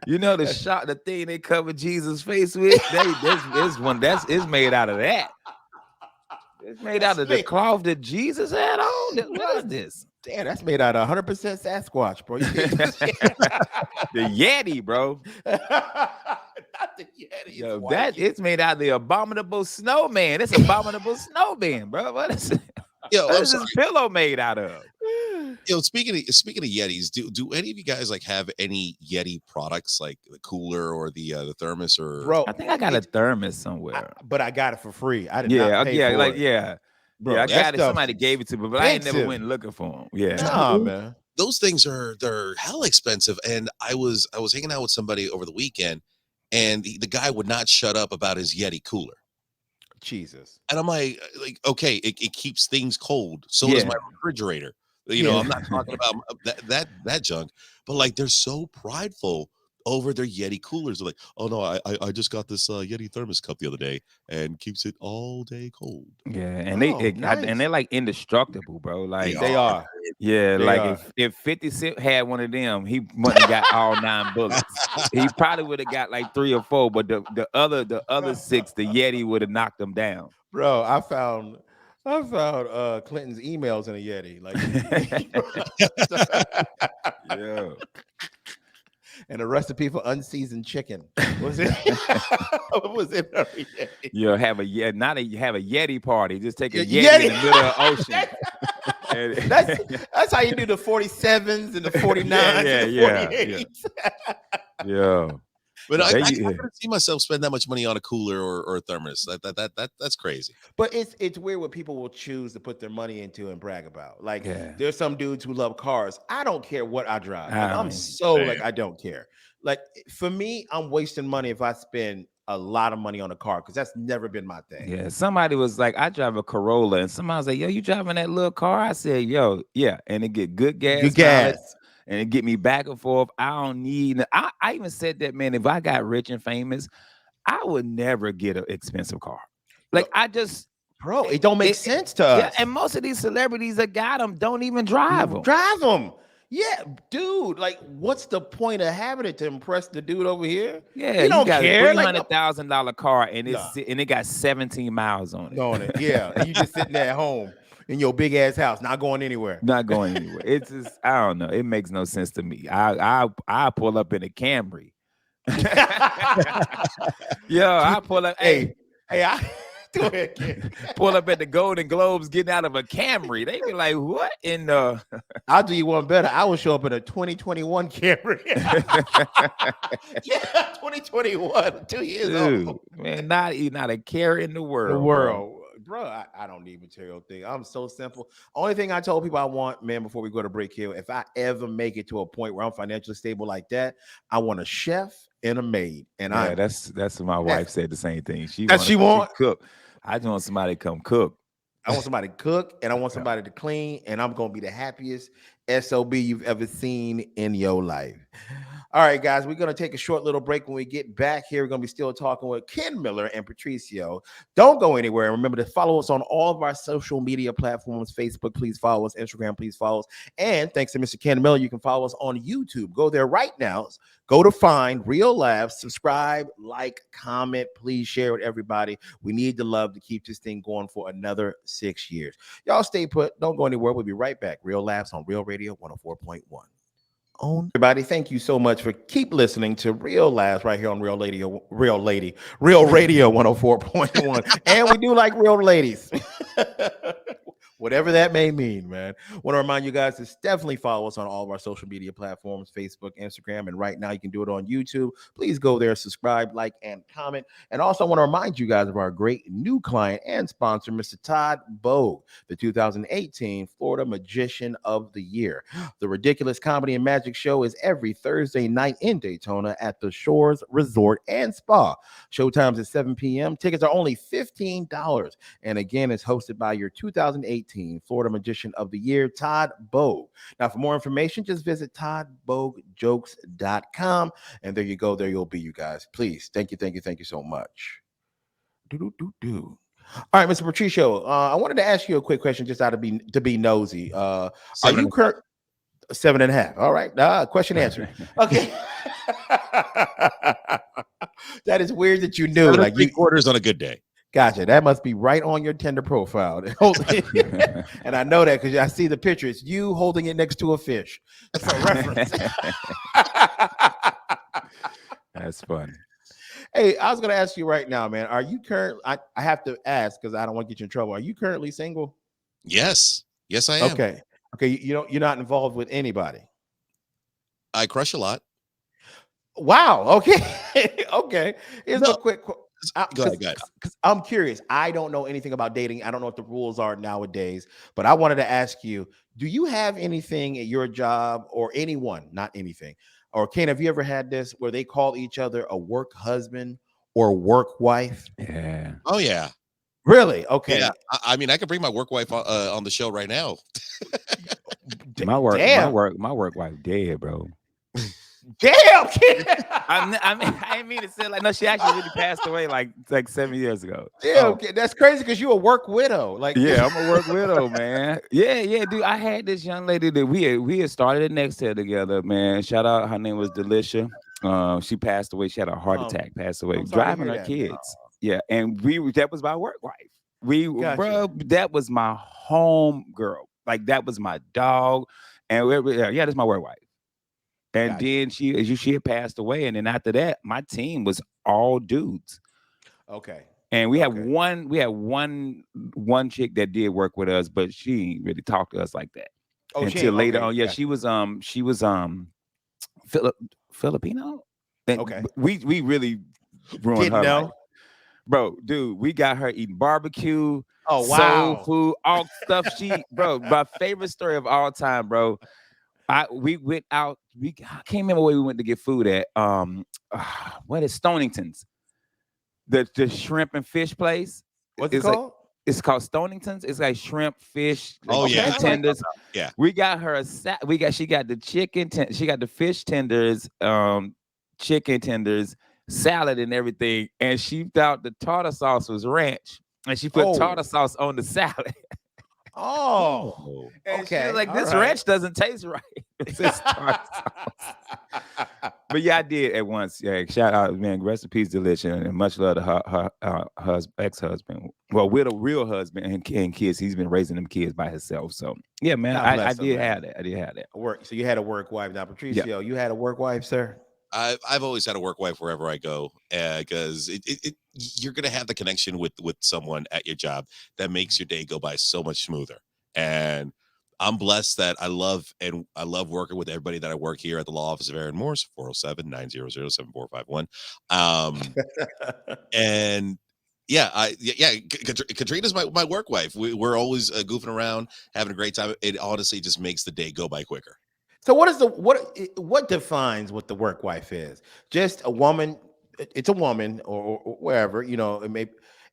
[SPEAKER 3] the thing they cover Jesus' face with. It's made out of that. It's made out of the cloth that Jesus had on. What is this?
[SPEAKER 1] Damn, that's made out of 100% Sasquatch, bro.
[SPEAKER 3] The Yeti, bro.
[SPEAKER 1] Not the Yeti.
[SPEAKER 3] It's made out of the abominable snowman. It's abominable snowman, bro. What is it? What is this pillow made out of?
[SPEAKER 2] Speaking of Yetis, do any of you guys like have any Yeti products like the cooler or the thermos or?
[SPEAKER 3] Bro, I think I got a thermos somewhere,
[SPEAKER 1] but I got it for free. I did not pay for it.
[SPEAKER 3] Bro, I got it. Somebody gave it to me, but I ain't never went looking for them. Yeah,
[SPEAKER 1] nah, man.
[SPEAKER 2] Those things they're hell expensive. And I was hanging out with somebody over the weekend, and the guy would not shut up about his Yeti cooler.
[SPEAKER 1] Jesus.
[SPEAKER 2] And I'm like, okay, it keeps things cold. So does my refrigerator. I'm not talking about that junk, but like they're so prideful over their Yeti coolers. They're like, oh no, I just got this Yeti thermos cup the other day and keeps it all day cold.
[SPEAKER 3] Yeah, and
[SPEAKER 1] Nice.
[SPEAKER 3] they're like indestructible, bro.
[SPEAKER 2] They
[SPEAKER 3] Like
[SPEAKER 1] They
[SPEAKER 2] are.
[SPEAKER 1] are.
[SPEAKER 3] yeah,
[SPEAKER 1] They
[SPEAKER 3] like
[SPEAKER 1] are.
[SPEAKER 3] if 50 Cent had one of them, he wouldn't have got all 9 bullets. He probably would have got like 3 or 4, but the other 6, the Yeti would have knocked them down.
[SPEAKER 1] Bro, I found Clinton's emails in a Yeti. Like
[SPEAKER 3] Yeah.
[SPEAKER 1] and a recipe for unseasoned chicken. Was it? Was it?
[SPEAKER 3] Yeah, have a Yeti party. Just take a
[SPEAKER 1] Yeah,
[SPEAKER 3] Yeti in
[SPEAKER 1] Yeti.
[SPEAKER 3] the middle of the ocean. And-
[SPEAKER 1] That's how you do the 47s and the 49s and the
[SPEAKER 3] Yeah.
[SPEAKER 1] 48s.
[SPEAKER 3] Yeah.
[SPEAKER 2] But I
[SPEAKER 3] They-
[SPEAKER 2] couldn't see myself spend that much money on a cooler or a thermos. That's crazy.
[SPEAKER 1] But it's weird what people will choose to put their money into and brag about. Like
[SPEAKER 3] Yeah.
[SPEAKER 1] there's some dudes who love cars. I don't care what I drive. Like,
[SPEAKER 3] I
[SPEAKER 1] I'm
[SPEAKER 3] mean,
[SPEAKER 1] so like
[SPEAKER 2] damn.
[SPEAKER 1] I don't care. Like for me, I'm wasting money if I spend a lot of money on a car because that's never been my thing.
[SPEAKER 3] Yeah, somebody was like, I drive a Corolla, and somebody was like, yo, you driving that little car? I said, yo, yeah, and it get good gas,
[SPEAKER 1] Good
[SPEAKER 3] mileage,
[SPEAKER 1] gas.
[SPEAKER 3] and it get me back and forth. I don't need. I even said that, man. If I got rich and famous, I would never get an expensive car. Like I just,
[SPEAKER 1] Bro, it don't make sense to us.
[SPEAKER 3] yeah. And most of these celebrities that got them don't even drive them.
[SPEAKER 1] Drive them. Yeah, dude. Like, what's the point of having it to impress the dude over here?
[SPEAKER 3] Yeah,
[SPEAKER 1] you don't
[SPEAKER 3] got
[SPEAKER 1] care.
[SPEAKER 3] a
[SPEAKER 1] Like,
[SPEAKER 3] $300,000 car, and
[SPEAKER 1] Nah.
[SPEAKER 3] and it got 17 miles on it.
[SPEAKER 1] on it. Yeah, and you just sitting there at home in your big ass house, not going anywhere.
[SPEAKER 3] Not going anywhere. It's just I don't know. It makes no sense to me. I pull up in a Camry. I pull up.
[SPEAKER 1] Hey, I go ahead, kid.
[SPEAKER 3] Pull up at the Golden Globes, getting out of a Camry. They be like, "What in the?"
[SPEAKER 1] I'll do you one better. I will show up in a 2021 Camry. Yeah, 2021, 2 years
[SPEAKER 3] Dude,
[SPEAKER 1] old.
[SPEAKER 3] man, not a care in the world.
[SPEAKER 1] The
[SPEAKER 3] bro.
[SPEAKER 1] world. Bro, I don't need material thing. I'm so simple. Only thing I told people I want, man, before we go to break here, if I ever make it to a point where I'm financially stable like that, I want a chef and a maid. And
[SPEAKER 3] Yeah,
[SPEAKER 1] I
[SPEAKER 3] that's what my wife said the same thing.
[SPEAKER 1] She want?
[SPEAKER 3] cook. I just want somebody to come cook.
[SPEAKER 1] I want somebody to cook and I want somebody to clean, and I'm gonna be the happiest SOB you've ever seen in your life. All right, guys, we're gonna take a short little break. When we get back here, we're gonna be still talking with Ken Miller and Patricio. Don't go anywhere. Remember to follow us on all of our social media platforms. Facebook, please follow us. Instagram, please follow us. And thanks to Mr. Ken Miller, you can follow us on YouTube. Go there right now. Go to Find Real Laughs, subscribe, like, comment, please share with everybody. We need the love to keep this thing going for another 6 years. Y'all stay put. Don't go anywhere. We'll be right back. Real Laughs on Real Radio 104.1. Everybody, thank you so much for keep listening to Real Laughs right here on Real Radio 104.1. And we do like real ladies. Whatever that may mean, man. Want to remind you guys to definitely follow us on all of our social media platforms, Facebook, Instagram, and right now you can do it on YouTube. Please go there, subscribe, like, and comment. And also I want to remind you guys of our great new client and sponsor, Mr. Todd Bogue, the 2018 Florida Magician of the Year. The Ridiculous Comedy and Magic Show is every Thursday night in Daytona at the Shores Resort and Spa. Showtimes at 7 p.m. Tickets are only $15. And again, it's hosted by your 2018 Florida Magician of the Year, Todd Bogue. Now, for more information, just visit toddbogejokes.com. And there you go. There you'll be, you guys. Please. Thank you so much. All right, Mr. Patricio, I wanted to ask you a quick question just to be nosy. Are you current 7.5? All right. Question answered. Okay. That is weird that you knew. Like
[SPEAKER 2] 3/4 on a good day.
[SPEAKER 1] Gotcha. That must be right on your Tinder profile. And I know that because I see the picture. It's you holding it next to a fish. That's a reference.
[SPEAKER 3] That's funny.
[SPEAKER 1] Hey, I was going to ask you right now, man. Are you currently? I have to ask because I don't want to get you in trouble. Are you currently single?
[SPEAKER 2] Yes, I am.
[SPEAKER 1] Okay. You're not involved with anybody.
[SPEAKER 2] I crush a lot.
[SPEAKER 1] Wow. Okay. Okay. Here's a quick.
[SPEAKER 2] Go ahead.
[SPEAKER 1] Because I'm curious. I don't know anything about dating. I don't know what the rules are nowadays. But I wanted to ask you: do you have anything at your job or anyone? Not anything. Or Ken, have you ever had this where they call each other a work husband or work wife?
[SPEAKER 3] Yeah.
[SPEAKER 2] Oh yeah.
[SPEAKER 1] Really? Okay.
[SPEAKER 2] Yeah. I mean, I could bring my work wife on the show right now.
[SPEAKER 3] My work
[SPEAKER 1] Damn.
[SPEAKER 3] wife dead, bro.
[SPEAKER 1] Damn, kid.
[SPEAKER 3] I didn't mean to say like no. She actually really passed away like 7 years ago.
[SPEAKER 1] Damn, kid. That's crazy because you a work widow. Like,
[SPEAKER 3] Yeah, I'm a work widow, man. Yeah, dude. I had this young lady that we had started at Nextel together, man. Shout out, her name was Delisha. She passed away. She had a heart attack. Passed away
[SPEAKER 1] I'm sorry to
[SPEAKER 3] driving
[SPEAKER 1] hear
[SPEAKER 3] her
[SPEAKER 1] that.
[SPEAKER 3] kids. Yeah, and that was my work wife.
[SPEAKER 1] Gotcha.
[SPEAKER 3] Bro, that was my home girl. Like that was my dog, and that's my work wife. And
[SPEAKER 1] Gotcha.
[SPEAKER 3] then she had passed away, and then after that, my team was all dudes.
[SPEAKER 1] Okay.
[SPEAKER 3] And we had
[SPEAKER 1] Okay.
[SPEAKER 3] one chick that did work with us, but she didn't really talk to us like that until
[SPEAKER 1] ain't-
[SPEAKER 3] later
[SPEAKER 1] okay,
[SPEAKER 3] on. Yeah,
[SPEAKER 1] gotcha.
[SPEAKER 3] she was Filipino. And
[SPEAKER 1] Okay.
[SPEAKER 3] we really ruined
[SPEAKER 1] Didn't
[SPEAKER 3] her
[SPEAKER 1] know.
[SPEAKER 3] life. Bro, dude, we got her eating barbecue,
[SPEAKER 1] Oh,
[SPEAKER 3] soul
[SPEAKER 1] wow.
[SPEAKER 3] food, all stuff. Bro, my favorite story of all time, bro. We went out. I can't remember where we went to get food at. What is Stonington's? The shrimp and fish place.
[SPEAKER 1] What's it
[SPEAKER 3] It's like-
[SPEAKER 1] called?
[SPEAKER 3] It's called Stonington's. It's like shrimp, fish.
[SPEAKER 2] Oh,
[SPEAKER 3] like,
[SPEAKER 2] yeah.
[SPEAKER 3] and tenders.
[SPEAKER 2] Yeah.
[SPEAKER 3] We got her she got the chicken. She got the fish tenders, chicken tenders, salad, and everything. And she thought the tartar sauce was ranch, and she put
[SPEAKER 1] Oh.
[SPEAKER 3] tartar sauce on the salad.
[SPEAKER 1] Oh,
[SPEAKER 3] And she
[SPEAKER 1] okay.
[SPEAKER 3] was like,
[SPEAKER 1] all
[SPEAKER 3] "This
[SPEAKER 1] right.
[SPEAKER 3] ranch doesn't taste right." It's just tartar sauce. But yeah, I did at once. Yeah, shout out, man. Rest in peace, Delisha, and much love to her ex-husband. Well, with a real husband and kids, he's been raising them kids by himself. So yeah, man,
[SPEAKER 1] God
[SPEAKER 3] I
[SPEAKER 1] bless him,
[SPEAKER 3] did
[SPEAKER 1] man.
[SPEAKER 3] have that. I did have that.
[SPEAKER 1] Work. So you had a work wife. Now, Patricio, you had a work wife, sir?
[SPEAKER 2] I've always had a work wife wherever I go, because you're gonna have the connection with someone at your job that makes your day go by so much smoother. And I'm blessed that I love working with everybody that I work here at the law office of Aaron Morse, 407-900-7451. And yeah, Katrina's my work wife. We're always goofing around, having a great time. It honestly just makes the day go by quicker.
[SPEAKER 1] So what defines what the work wife is? Just a woman? It's a woman or wherever, you know, it may,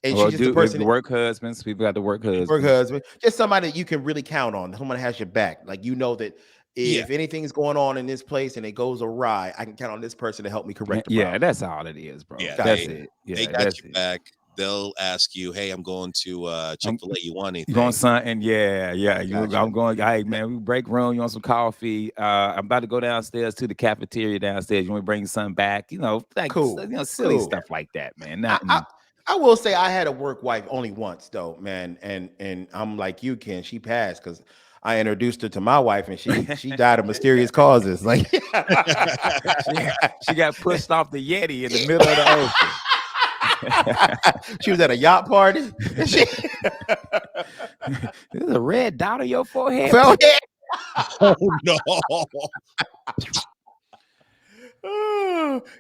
[SPEAKER 1] and
[SPEAKER 3] Or
[SPEAKER 1] she's just a person.
[SPEAKER 3] work husbands. People got the work husbands.
[SPEAKER 1] Work husband, just somebody that you can really count on, someone that has your back. Like, you know that if anything's going on in this place and it goes awry, I can count on this person to help me correct the
[SPEAKER 3] Yeah,
[SPEAKER 1] problem.
[SPEAKER 3] that's all it is, bro.
[SPEAKER 2] Yeah,
[SPEAKER 3] That's
[SPEAKER 1] they-
[SPEAKER 3] it. Yeah,
[SPEAKER 2] They got
[SPEAKER 3] that's
[SPEAKER 2] your
[SPEAKER 3] it.
[SPEAKER 2] back. They'll ask you, "Hey, I'm going to Chick-fil-A. You want anything?"
[SPEAKER 3] You want something? Yeah.
[SPEAKER 1] Gotcha.
[SPEAKER 3] I'm going. Hey, man, we break room. You want some coffee? I'm about to go downstairs to the cafeteria downstairs. You want to bring something back? You know, like
[SPEAKER 1] Cool.
[SPEAKER 3] silly
[SPEAKER 1] Cool.
[SPEAKER 3] stuff like that, man.
[SPEAKER 1] I will say I had a work wife only once though, man, and I'm like you, Ken. She passed because I introduced her to my wife, and she died of mysterious causes. Like
[SPEAKER 3] she got pushed off the Yeti in the middle of the ocean.
[SPEAKER 1] she was at a yacht party. And she
[SPEAKER 3] There's a red dot on your forehead.
[SPEAKER 1] fell dead.
[SPEAKER 2] Oh no!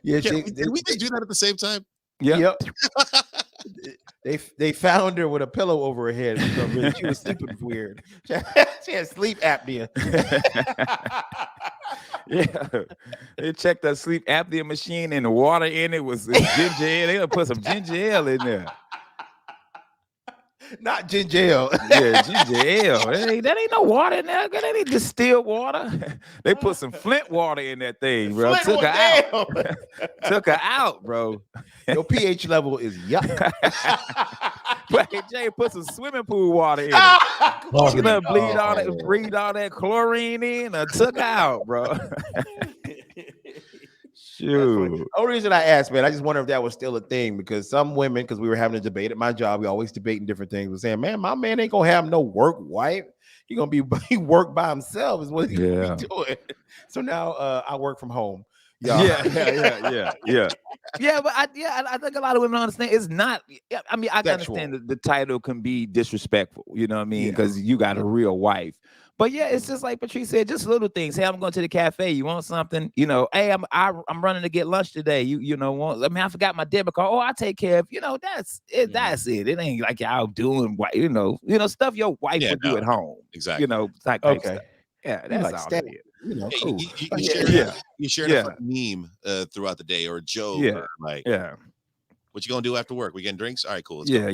[SPEAKER 1] Yeah,
[SPEAKER 2] Did we just do that at the same time?
[SPEAKER 3] Yep.
[SPEAKER 1] They found her with a pillow over her head. For some reason. She was sleeping weird. She had sleep apnea.
[SPEAKER 3] Yeah, they checked the sleep apnea machine, and the water in it was ginger ale. They gonna put some ginger ale in there.
[SPEAKER 1] Not ginger ale.
[SPEAKER 3] Yeah, ginger ale. That ain't no water in there. That ain't distilled water. They put some Flint water in that thing, bro.
[SPEAKER 1] Flint
[SPEAKER 3] Took her out.
[SPEAKER 1] water.
[SPEAKER 3] Took her out, bro.
[SPEAKER 1] Your pH level is yuck.
[SPEAKER 3] But hey, Jay, put some swimming pool water in it. She done breathe all that chlorine in and took her out, bro. Shoot.
[SPEAKER 1] The only reason I asked, man, I just wonder if that was still a thing, because some women, because we were having a debate at my job, we always debating different things, was saying, man, my man ain't gonna have no work wife. He gonna be he work by himself is what he gonna be doing. So now I work from home. Y'all.
[SPEAKER 3] Yeah, but I think a lot of women understand it's not. I mean, I can
[SPEAKER 1] Sexual.
[SPEAKER 3] understand the title can be disrespectful. You know what I mean?
[SPEAKER 1] Yeah.
[SPEAKER 3] Because you got a real wife. But yeah, it's just like Patrice said, just little things. Hey, I'm going to the cafe. You want something? You know, hey, I'm running to get lunch today. You know, I forgot my debit card. Oh, I take care of. You know, that's it. That's it. It ain't like y'all doing what you know stuff your wife would do at home.
[SPEAKER 2] Exactly.
[SPEAKER 3] You know, type
[SPEAKER 1] Okay.
[SPEAKER 3] stuff. Yeah,
[SPEAKER 1] You
[SPEAKER 3] that's
[SPEAKER 1] like
[SPEAKER 3] all
[SPEAKER 1] step-
[SPEAKER 3] it is.
[SPEAKER 1] You know,
[SPEAKER 2] Yeah,
[SPEAKER 1] cool.
[SPEAKER 2] you share
[SPEAKER 3] Yeah.
[SPEAKER 2] a meme throughout the day, or a joke,
[SPEAKER 3] Yeah.
[SPEAKER 2] or like,
[SPEAKER 3] Yeah.
[SPEAKER 2] what you gonna do after work? We getting drinks? All right, cool. Let's
[SPEAKER 3] Yeah.
[SPEAKER 2] go.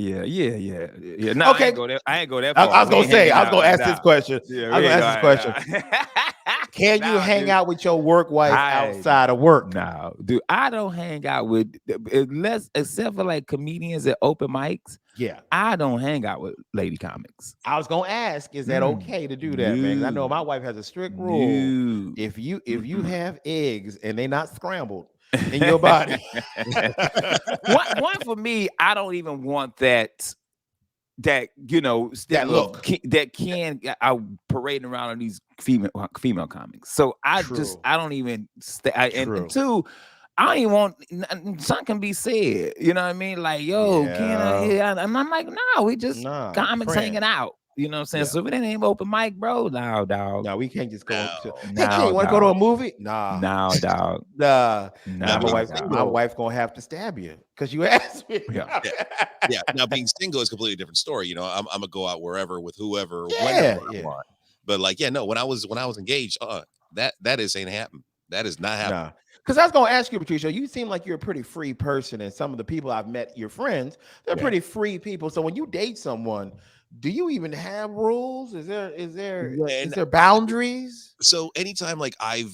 [SPEAKER 3] No,
[SPEAKER 1] Okay.
[SPEAKER 3] I ain't go that
[SPEAKER 1] I
[SPEAKER 3] far.
[SPEAKER 1] was gonna say, I was gonna ask this question.
[SPEAKER 3] Yeah,
[SPEAKER 1] I was gonna ask this question. Can you
[SPEAKER 3] Nah,
[SPEAKER 1] hang
[SPEAKER 3] dude.
[SPEAKER 1] out with your work wife
[SPEAKER 3] I-
[SPEAKER 1] outside of work?
[SPEAKER 3] No, dude, I don't hang out with unless except for like comedians at open mics.
[SPEAKER 1] Yeah.
[SPEAKER 3] I don't hang out with lady comics.
[SPEAKER 1] I was gonna ask, is that okay to do that, man? 'Cause I know my wife has a strict rule.
[SPEAKER 3] No.
[SPEAKER 1] If you have eggs and they're not scrambled in your body,
[SPEAKER 3] one for me, I don't even want that stigma of
[SPEAKER 1] look.
[SPEAKER 3] that can are parading around on these female comics. So I
[SPEAKER 1] True.
[SPEAKER 3] don't even
[SPEAKER 1] True.
[SPEAKER 3] and two, I don't even want something can be said. You know what I mean? Like, yo, can I?
[SPEAKER 1] Yeah.
[SPEAKER 3] Yeah. And I'm like, no, we just
[SPEAKER 1] Nah,
[SPEAKER 3] comics
[SPEAKER 1] friends.
[SPEAKER 3] hanging out. You know what I'm saying?
[SPEAKER 1] Yeah.
[SPEAKER 3] So if it ain't open mic, bro, no, dog.
[SPEAKER 1] No, we can't just go.
[SPEAKER 2] No.
[SPEAKER 1] Hey,
[SPEAKER 3] No,
[SPEAKER 1] King, want to go to a
[SPEAKER 3] dog.
[SPEAKER 1] movie? Nah.
[SPEAKER 3] No, dog.
[SPEAKER 1] Nah.
[SPEAKER 3] No,
[SPEAKER 2] being
[SPEAKER 1] my
[SPEAKER 2] single-
[SPEAKER 1] wife gonna have to stab you because you asked me.
[SPEAKER 3] Yeah.
[SPEAKER 2] Yeah. Now being single is a completely different story. You know, I'm gonna go out wherever with whoever,
[SPEAKER 1] Yeah,
[SPEAKER 2] whenever I
[SPEAKER 1] yeah.
[SPEAKER 2] want. But like, yeah, no, when I was engaged, that is ain't happening. That is not happening.
[SPEAKER 1] Nah. Because I was gonna ask you, Patricia, you seem like you're a pretty free person, and some of the people I've met, your friends, they're
[SPEAKER 2] Yeah.
[SPEAKER 1] pretty free people. So when you date someone, do you even have rules? Is there boundaries?
[SPEAKER 2] So anytime like I've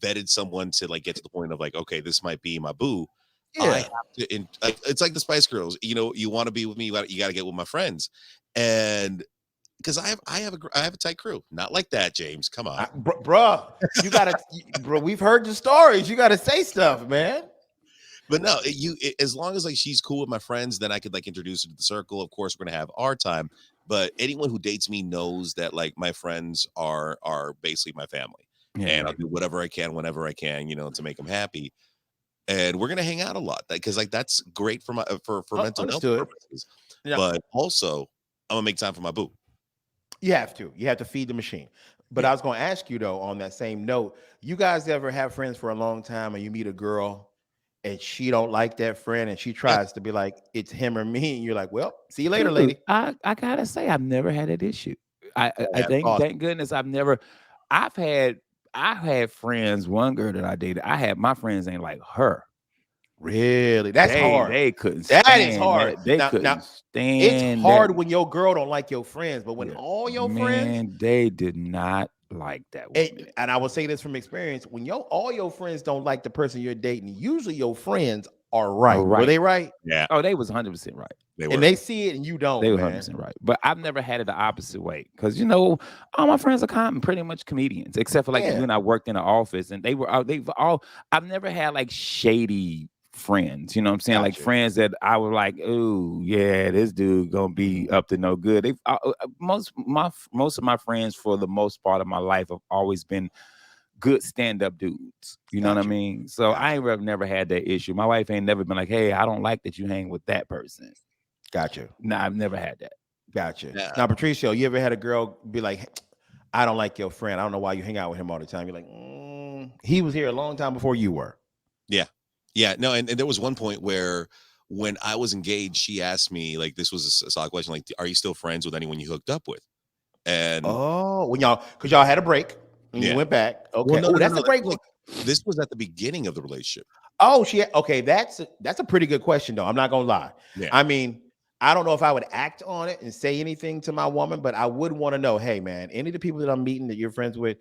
[SPEAKER 2] vetted someone to like get to the point of like, okay, this might be my boo. I have to, it's like the Spice Girls. You know, you want to be with me, you got to get with my friends, and because I have a tight crew. Not like that, James. Come on,
[SPEAKER 1] Bruh, you gotta, bro. We've heard the stories. You gotta say stuff, man.
[SPEAKER 2] but no, as long as like she's cool with my friends, then I could like introduce her to the circle. Of course, we're gonna have our time. But anyone who dates me knows that like my friends are basically my family, and I'll do whatever I can whenever I can, you know, to make them happy. And we're gonna hang out a lot because like that's great for my for mental health
[SPEAKER 1] understood.
[SPEAKER 2] purposes.
[SPEAKER 1] Yeah.
[SPEAKER 2] But also, I'm gonna make time for my boo.
[SPEAKER 1] You have to feed the machine. But I was gonna ask you though, on that same note, you guys ever have friends for a long time and you meet a girl and she don't like that friend and she tries to be like, it's him or me, and you're like, well, see you later,
[SPEAKER 3] Dude,
[SPEAKER 1] lady.
[SPEAKER 3] I gotta say, I've never had that issue. I
[SPEAKER 1] That's
[SPEAKER 3] thank
[SPEAKER 1] awesome.
[SPEAKER 3] goodness I've had friends. One girl that I dated, my friends ain't like her.
[SPEAKER 1] Really? That's hard.
[SPEAKER 3] They couldn't.
[SPEAKER 1] That
[SPEAKER 3] stand
[SPEAKER 1] is hard.
[SPEAKER 3] They
[SPEAKER 1] Now-
[SPEAKER 3] couldn't
[SPEAKER 1] now,
[SPEAKER 3] stand.
[SPEAKER 1] It's hard
[SPEAKER 3] that.
[SPEAKER 1] when your girl don't like your friends, but when
[SPEAKER 3] Yeah.
[SPEAKER 1] all your friends,
[SPEAKER 3] Man, they did not like that woman.
[SPEAKER 1] and I will say this from experience, when all your friends don't like the person you're dating, usually your friends are right. Were
[SPEAKER 3] right.
[SPEAKER 1] they right?
[SPEAKER 2] Yeah,
[SPEAKER 3] Oh, they was 100% right.
[SPEAKER 2] they were.
[SPEAKER 1] And they see it and you don't,
[SPEAKER 3] They were
[SPEAKER 1] man.
[SPEAKER 3] 100% right. But I've never had it the opposite way because all my friends are pretty much comedians, except for like
[SPEAKER 1] Yeah.
[SPEAKER 3] when I worked in the office, and I've never had like shady friends. You know what I'm saying? Like
[SPEAKER 1] Gotcha.
[SPEAKER 3] friends that I was like, oh yeah, this dude gonna be up to no good. Most of my friends for the most part of my life have always been good stand-up dudes. You know what I
[SPEAKER 1] Gotcha.
[SPEAKER 3] mean? So
[SPEAKER 1] Gotcha.
[SPEAKER 3] I ain't never had that issue. My wife ain't never been like, hey, I don't like that you hang with that person.
[SPEAKER 1] Gotcha.
[SPEAKER 3] No, I've never had that.
[SPEAKER 1] Gotcha.
[SPEAKER 2] Yeah.
[SPEAKER 1] Now, Patricio, you ever had a girl be like, I don't like your friend. I don't know why you hang out with him all the time. You're like, he was here a long time before you were.
[SPEAKER 2] Yeah, no, and there was one point where when I was engaged, she asked me, like, this was a solid question, like, are you still friends with anyone you hooked up with? And
[SPEAKER 1] Oh, because y'all had a break and you
[SPEAKER 2] Yeah.
[SPEAKER 1] went back. Okay.
[SPEAKER 2] Well, no,
[SPEAKER 1] That's a great
[SPEAKER 2] like, this was at the beginning of the relationship.
[SPEAKER 1] Oh, okay. That's a pretty good question, though. I'm not gonna lie.
[SPEAKER 2] Yeah.
[SPEAKER 1] I mean, I don't know if I would act on it and say anything to my woman, but I would want to know, hey, man, any of the people that I'm meeting that you're friends with,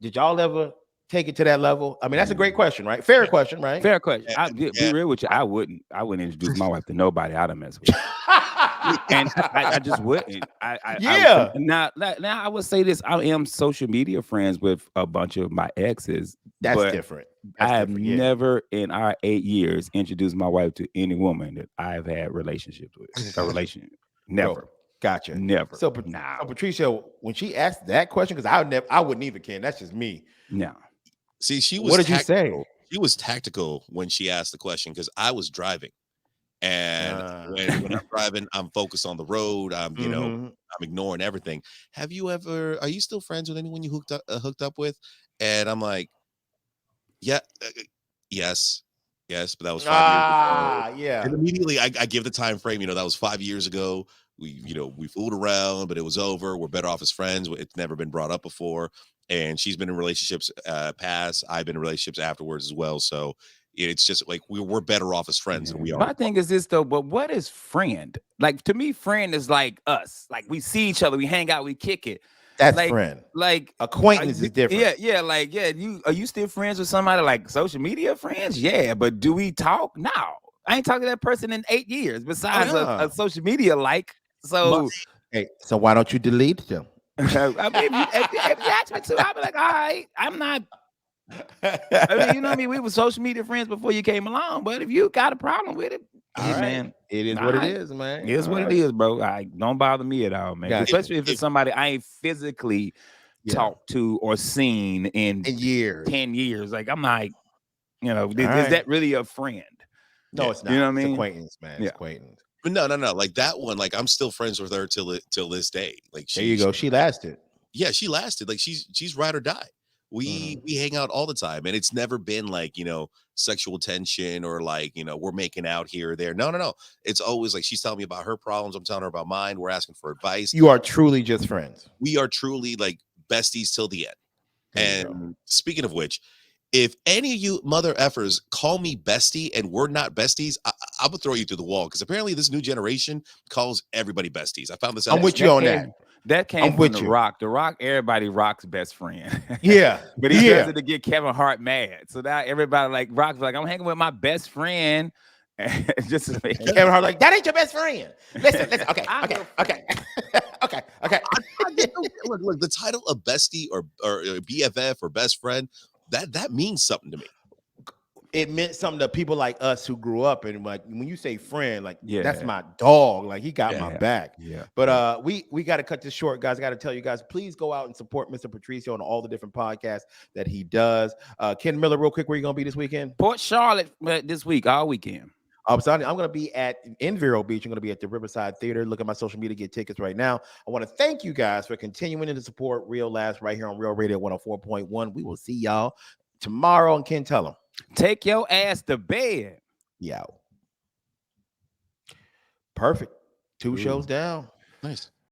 [SPEAKER 1] did y'all ever take it to that level? I mean, that's a great question, right? Fair question, right?
[SPEAKER 3] Fair question.
[SPEAKER 2] Yeah,
[SPEAKER 3] Be
[SPEAKER 2] yeah.
[SPEAKER 3] real with you. I wouldn't introduce my wife to nobody I'd mess with. And I just wouldn't.
[SPEAKER 1] Yeah.
[SPEAKER 3] Now I would say this. I am social media friends with a bunch of my exes.
[SPEAKER 1] That's
[SPEAKER 3] but
[SPEAKER 1] different.
[SPEAKER 3] I
[SPEAKER 1] That's
[SPEAKER 3] have
[SPEAKER 1] different, yeah.
[SPEAKER 3] never in our 8 years introduced my wife to any woman that I've had relationships with. A relationship. Never.
[SPEAKER 1] Bro, gotcha.
[SPEAKER 3] Never.
[SPEAKER 1] So,
[SPEAKER 3] Nah.
[SPEAKER 1] Patricia, when she asked that question, because I wouldn't even, Ken. That's just me.
[SPEAKER 3] No.
[SPEAKER 2] See, she was
[SPEAKER 1] What did you say?
[SPEAKER 2] tactical. She was tactical when she asked the question because I was driving. And when I'm driving, I'm focused on the road. I'm ignoring everything. Are you still friends with anyone you hooked up with? And I'm like, yeah, yes, but that was 5 years ago.
[SPEAKER 1] Yeah.
[SPEAKER 2] And immediately I give the time frame, that was 5 years ago. We fooled around, but it was over. We're better off as friends. It's never been brought up before. And she's been in relationships past. I've been in relationships afterwards as well. So it's just like we're better off as friends than we are.
[SPEAKER 3] My thing is this though, but what is friend? Like to me, friend is like us. Like we see each other, we hang out, we kick it.
[SPEAKER 1] That's
[SPEAKER 3] like,
[SPEAKER 1] friend.
[SPEAKER 3] like
[SPEAKER 1] Acquaintance is different.
[SPEAKER 3] Yeah, like you are you still friends with somebody like social media friends? Yeah, but do we talk? No, I ain't talked to that person in 8 years. Besides
[SPEAKER 1] yeah.
[SPEAKER 3] a social media like. So
[SPEAKER 1] Hey, so why don't you delete them?
[SPEAKER 3] I mean, if you ask me to, I'll be like, all right, I'm not. I mean, you know what I mean? We were social media friends before you came along, but if you got a problem with it,
[SPEAKER 1] All
[SPEAKER 3] hey,
[SPEAKER 1] right.
[SPEAKER 3] man,
[SPEAKER 1] It is
[SPEAKER 3] all
[SPEAKER 1] what
[SPEAKER 3] right.
[SPEAKER 1] it is, man.
[SPEAKER 3] It's what it is, bro. Don't bother me at all, man.
[SPEAKER 1] Gotcha.
[SPEAKER 3] Especially if it's somebody I ain't physically talked to or seen in
[SPEAKER 1] In years.
[SPEAKER 3] 10 years. Like, I'm like, you know, is
[SPEAKER 1] right.
[SPEAKER 3] that really a friend?
[SPEAKER 1] No, it's not.
[SPEAKER 3] You know what I
[SPEAKER 1] It's
[SPEAKER 3] mean?
[SPEAKER 1] acquaintance, man. It's
[SPEAKER 3] Yeah.
[SPEAKER 1] acquaintance.
[SPEAKER 2] But no. Like that one, like I'm still friends with her till this day. Like
[SPEAKER 1] There you go. She lasted.
[SPEAKER 2] Yeah, she lasted. Like she's ride or die. We hang out all the time, and it's never been like, you know, sexual tension or like, you know, we're making out here or there. No. It's always like she's telling me about her problems. I'm telling her about mine. We're asking for advice.
[SPEAKER 1] You are truly just friends.
[SPEAKER 2] We are truly like besties till the end.
[SPEAKER 1] There you go.
[SPEAKER 2] And speaking of which, if any of you mother effers call me bestie and we're not besties, I'm gonna throw you through the wall, because apparently this new generation calls everybody besties. I found this out.
[SPEAKER 1] I'm with you on that.
[SPEAKER 3] That came from The Rock. The Rock, everybody Rock's best friend.
[SPEAKER 1] Yeah.
[SPEAKER 3] But he does it to get Kevin Hart mad. So now everybody like Rock's like, I'm hanging with my best friend. Just to make
[SPEAKER 1] Kevin Hart like, that ain't your best friend. Listen. Okay.
[SPEAKER 2] Look, the title of bestie or BFF or best friend, that means something to me.
[SPEAKER 1] It meant something to people like us who grew up, and like when you say friend, like that's
[SPEAKER 3] Yeah.
[SPEAKER 1] my dog. Like he got my
[SPEAKER 3] Yeah.
[SPEAKER 1] back.
[SPEAKER 3] Yeah.
[SPEAKER 1] But we got to cut this short, guys. I got to tell you guys, please go out and support Mr. Patricio on all the different podcasts that he does. Ken Miller, real quick, where you gonna be this weekend?
[SPEAKER 3] Port Charlotte this week, all weekend.
[SPEAKER 1] I'm going to be in Vero Beach. I'm going to be at the Riverside Theater. Look at my social media, get tickets right now. I want to thank you guys for continuing to support Real Laughs right here on Real Radio 104.1. We will see y'all tomorrow. And Ken, tell them.
[SPEAKER 3] Take your ass to bed.
[SPEAKER 1] Yeah. Perfect. 2 shows down.
[SPEAKER 2] Nice.